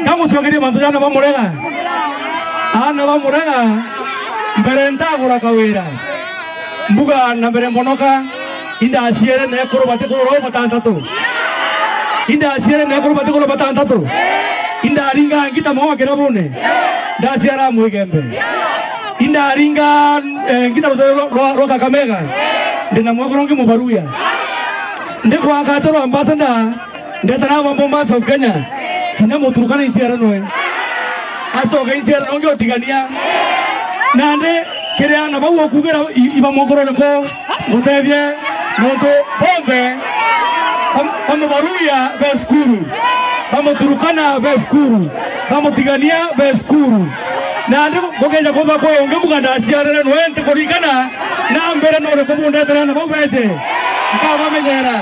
kamu sebagai mantu jana ba murega ana ba murega berenta gura kawira buga na bere monoka inda asiere ne kuro bati kuro batanta tu inda asiere ne kuro bati kuro batanta tu inda aringa kita mau kira bune da siara mu gembe inda aringa kita ro Kakamega dina mo kuro ngi mu baruya nde kwa kachoro ambassador nde tana mambo maso Kenya kina mo turukana isiara noe aso ga isiara no ngi tigania nande kere na bawo kugera iba mo kuro ko mutebye noto bombe kama baruya beskuru kama turukana beskuru kama tigania beskuru na ndo gogeja koba ko onge muganda asiara no ente korikana na mbere no ko bunda tana ba bese akaba megera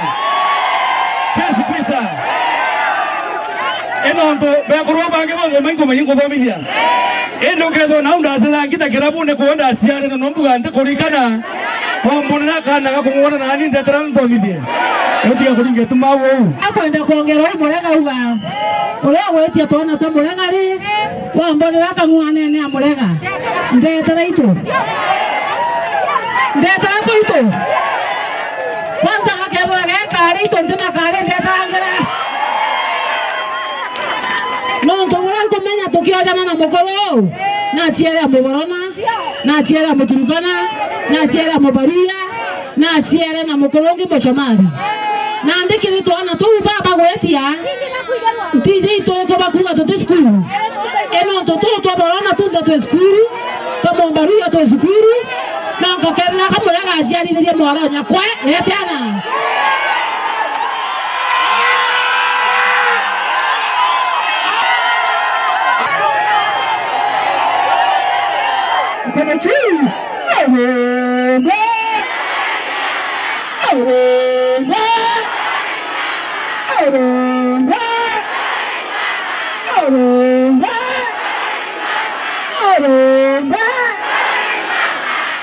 kesi pisa eno ndo be ko bange bo mengo mengo familia eno kedo na unda sala kita kera bune ko unda asiara no muganda korikana Kombona kana kakungona nani ndatara ndo bidie. Oti akuringe tumawo. Akwenda kuongera murenga uga. Ule wetia tona to murenga ri. Wa mbonera kangwane ne amurenga. Ndetara ito. Ndetara ko ito. Kwanza kakebo kare ito ndina kare ndetara ngara. No to murenga menya tokio jana na mokolo. Na chiere amuborona. Na chiere amuturukana. Na chiera mobaria na chiera na mokolongi boshomali na ndikiri to ana to baba wetia tije to ko bakuga to skulu eno to borona to skulu to mobaria to skulu na ngakera kamura gaciari ni mworonya kwe etana kono tu Oh,